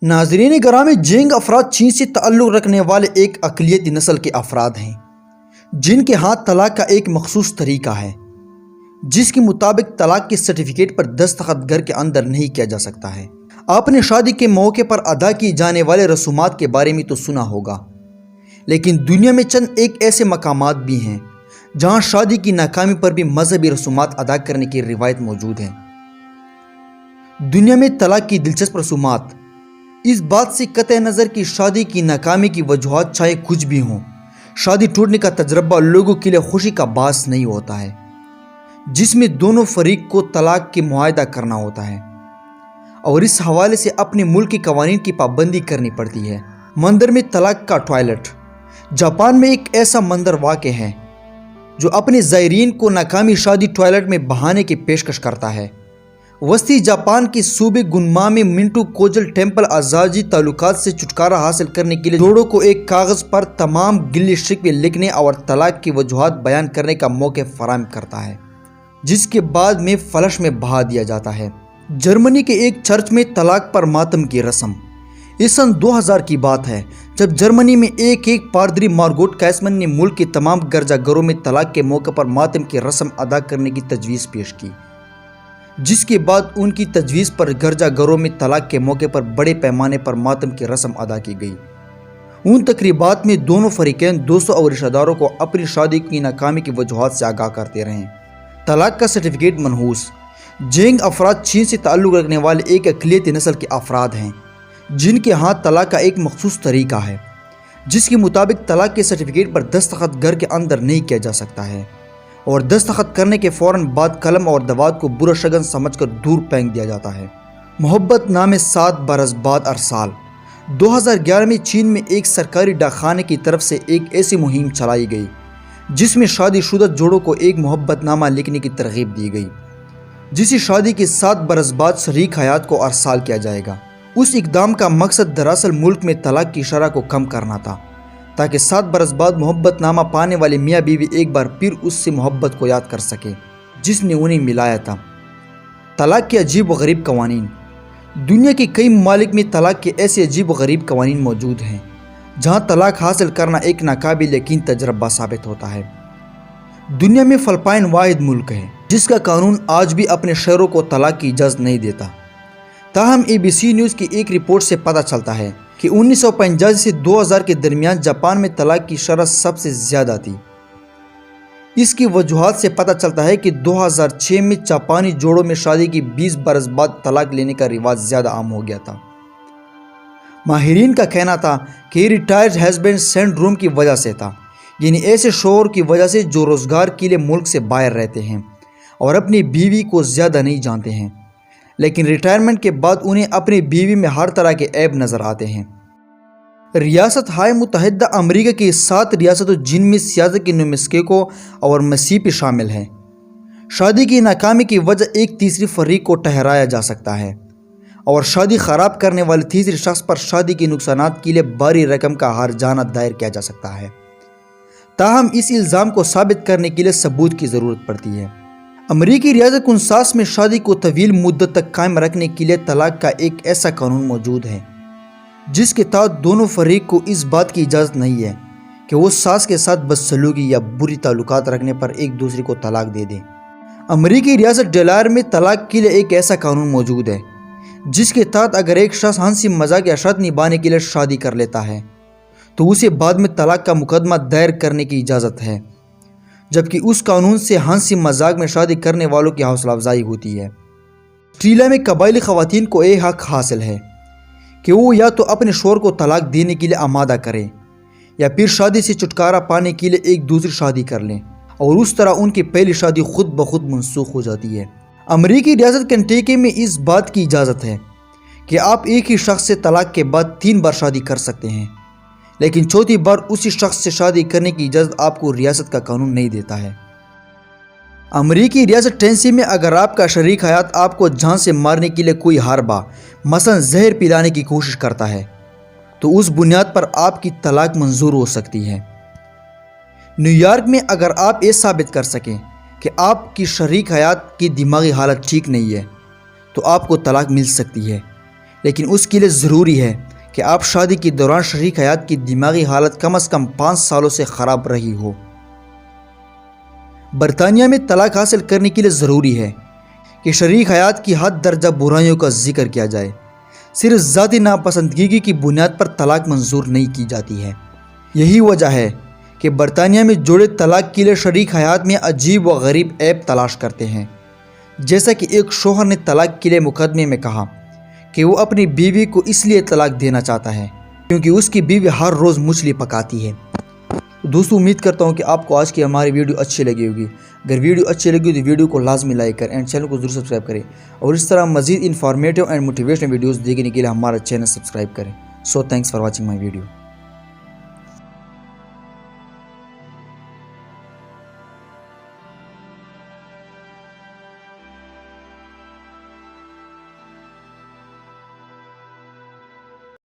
ناظرین گرامی، جینگ افراد چین سے تعلق رکھنے والے ایک اقلیتی نسل کے افراد ہیں جن کے ہاتھ طلاق کا ایک مخصوص طریقہ ہے جس کے مطابق طلاق کے سرٹیفکیٹ پر دستخط گھر کے اندر نہیں کیا جا سکتا ہے۔ آپ نے شادی کے موقع پر ادا کی جانے والے رسومات کے بارے میں تو سنا ہوگا، لیکن دنیا میں چند ایک ایسے مقامات بھی ہیں جہاں شادی کی ناکامی پر بھی مذہبی رسومات ادا کرنے کی روایت موجود ہے۔ دنیا میں طلاق کی دلچسپ رسومات اس بات سے قطع نظر کہ شادی کی ناکامی کی وجوہات چاہے کچھ بھی ہوں، شادی ٹوٹنے کا تجربہ لوگوں کے لیے خوشی کا باعث نہیں ہوتا ہے، جس میں دونوں فریق کو طلاق کے معاہدہ کرنا ہوتا ہے اور اس حوالے سے اپنے ملک کے قوانین کی پابندی کرنی پڑتی ہے۔ مندر میں طلاق کا ٹوائلٹ جاپان میں ایک ایسا مندر واقع ہے جو اپنے زائرین کو ناکامی شادی ٹوائلٹ میں بہانے کی پیشکش کرتا ہے۔ وسطی جاپان کے صوبے گنما میں منٹو کوجل ٹیمپل ازاجی تعلقات سے چھٹکارا حاصل کرنے کے لیے جوڑوں کو ایک کاغذ پر تمام گلی شکوے لکھنے اور طلاق کی وجوہات بیان کرنے کا موقع فراہم کرتا ہے، جس کے بعد میں فلش میں بہا دیا جاتا ہے۔ جرمنی کے ایک چرچ میں طلاق پر ماتم کی رسم۔ اس سن 2000 کی بات ہے جب جرمنی میں ایک پادری مارگوٹ کائسمن نے ملک کے تمام گرجا گھروں میں طلاق کے موقع پر ماتم کی رسم ادا کرنے کی تجویز پیش کی، جس کے بعد ان کی تجویز پر گرجا گھروں میں طلاق کے موقع پر بڑے پیمانے پر ماتم کی رسم ادا کی گئی۔ ان تقریبات میں دونوں فریقین دوستوں اور رشتہ داروں کو اپنی شادی کی ناکامی کی وجوہات سے آگاہ کرتے رہے۔ طلاق کا سرٹیفکیٹ منحوس۔ جینگ افراد چین سے تعلق رکھنے والے ایک اقلیتی نسل کے افراد ہیں جن کے ہاتھ طلاق کا ایک مخصوص طریقہ ہے جس کے مطابق طلاق کے سرٹیفکیٹ پر دستخط گھر کے اندر نہیں کیا جا سکتا ہے اور دستخط کرنے کے فوراً بعد قلم اور دوات کو برا شگن سمجھ کر دور پھینک دیا جاتا ہے۔ محبت نامے 7 برس بعد ارسال۔ 2011 میں چین میں ایک سرکاری ڈاک خانے کی طرف سے ایک ایسی مہم چلائی گئی جس میں شادی شدہ جوڑوں کو ایک محبت نامہ لکھنے کی ترغیب دی گئی جسے شادی کے 7 برس بعد شریک حیات کو ارسال کیا جائے گا۔ اس اقدام کا مقصد دراصل ملک میں طلاق کی شرح کو کم کرنا تھا تاکہ 7 برس بعد محبت نامہ پانے والے میاں بیوی ایک بار پھر اس سے محبت کو یاد کر سکے جس نے انہیں ملایا تھا۔ طلاق کے عجیب و غریب قوانین۔ دنیا کے کئی ممالک میں طلاق کے ایسے عجیب و غریب قوانین موجود ہیں جہاں طلاق حاصل کرنا ایک ناقابل یقین تجربہ ثابت ہوتا ہے۔ دنیا میں فلپائن واحد ملک ہے جس کا قانون آج بھی اپنے شہریوں کو طلاق کی اجازت نہیں دیتا۔ تاہم ABC نیوز کی ایک رپورٹ سے پتہ چلتا ہے کہ 1985 سے 2000 کے درمیان جاپان میں طلاق کی شرح سب سے زیادہ تھی۔ اس کی وجوہات سے پتہ چلتا ہے کہ 2006 میں جاپانی جوڑوں میں شادی کی 20 برس بعد طلاق لینے کا رواج زیادہ عام ہو گیا تھا۔ ماہرین کا کہنا تھا کہ ریٹائرڈ ہسبینڈ سنڈروم کی وجہ سے تھا، یعنی ایسے شوہر کی وجہ سے جو روزگار کے لیے ملک سے باہر رہتے ہیں اور اپنی بیوی کو زیادہ نہیں جانتے ہیں، لیکن ریٹائرمنٹ کے بعد انہیں اپنی بیوی میں ہر طرح کے عیب نظر آتے ہیں۔ ریاست ہائے متحدہ امریکہ کی 7 ریاستوں جن میں سیاست کے نیو میکسیکو اور مسیسپی شامل ہیں، شادی کی ناکامی کی وجہ ایک تیسری فریق کو ٹھہرایا جا سکتا ہے اور شادی خراب کرنے والے تیسرے شخص پر شادی کے نقصانات کے لیے بھاری رقم کا ہرجانہ دائر کیا جا سکتا ہے۔ تاہم اس الزام کو ثابت کرنے کے لیے ثبوت کی ضرورت پڑتی ہے۔ امریکی ریاست کنساس میں شادی کو طویل مدت تک قائم رکھنے کے لیے طلاق کا ایک ایسا قانون موجود ہے جس کے تحت دونوں فریق کو اس بات کی اجازت نہیں ہے کہ وہ ساس کے ساتھ بدسلوکی یا بری تعلقات رکھنے پر ایک دوسرے کو طلاق دے دیں۔ امریکی ریاست ڈیلاویئر میں طلاق کے لیے ایک ایسا قانون موجود ہے جس کے تحت اگر ایک شخص ہنسی مذاق یا شرط نبھانے کے لیے شادی کر لیتا ہے تو اسے بعد میں طلاق کا مقدمہ دائر کرنے کی اجازت ہے، جبکہ اس قانون سے ہنسی مذاق میں شادی کرنے والوں کی حوصلہ افزائی ہوتی ہے۔ آسٹریلیا میں قبائلی خواتین کو یہ حق حاصل ہے کہ وہ یا تو اپنے شوہر کو طلاق دینے کے لیے آمادہ کریں یا پھر شادی سے چھٹکارا پانے کے لیے ایک دوسری شادی کر لیں اور اس طرح ان کی پہلی شادی خود بخود منسوخ ہو جاتی ہے۔ امریکی ریاست کنٹیکی میں اس بات کی اجازت ہے کہ آپ ایک ہی شخص سے طلاق کے بعد 3 بار شادی کر سکتے ہیں، لیکن چوتھی بار اسی شخص سے شادی کرنے کی اجازت آپ کو ریاست کا قانون نہیں دیتا ہے۔ امریکی ریاست ٹینیسی میں اگر آپ کا شریک حیات آپ کو جان سے مارنے کے لیے کوئی حربہ مثلا زہر پلانے کی کوشش کرتا ہے تو اس بنیاد پر آپ کی طلاق منظور ہو سکتی ہے۔ نیو یارک میں اگر آپ یہ ثابت کر سکیں کہ آپ کی شریک حیات کی دماغی حالت ٹھیک نہیں ہے تو آپ کو طلاق مل سکتی ہے، لیکن اس کے لیے ضروری ہے کہ آپ شادی کے دوران شریک حیات کی دماغی حالت کم از کم 5 سالوں سے خراب رہی ہو۔ برطانیہ میں طلاق حاصل کرنے کے لیے ضروری ہے کہ شریک حیات کی حد درجہ برائیوں کا ذکر کیا جائے۔ صرف ذاتی ناپسندگی کی بنیاد پر طلاق منظور نہیں کی جاتی ہے۔ یہی وجہ ہے کہ برطانیہ میں جوڑے طلاق کے لیے شریک حیات میں عجیب و غریب عیب تلاش کرتے ہیں، جیسا کہ ایک شوہر نے طلاق کے لیے مقدمے میں کہا کہ وہ اپنی بیوی کو اس لیے طلاق دینا چاہتا ہے کیونکہ اس کی بیوی ہر روز مچھلی پکاتی ہے۔ دوستو، امید کرتا ہوں کہ آپ کو آج کی ہماری ویڈیو اچھی لگی ہوگی۔ اگر ویڈیو اچھی لگی ہو تو ویڈیو کو لازمی لائک کریں اینڈ چینل کو ضرور سبسکرائب کریں، اور اس طرح مزید انفارمیٹیو اینڈ موٹیویشنل ویڈیوز دیکھنے کے لیے ہمارا چینل سبسکرائب کریں۔ So thanks for watching my video.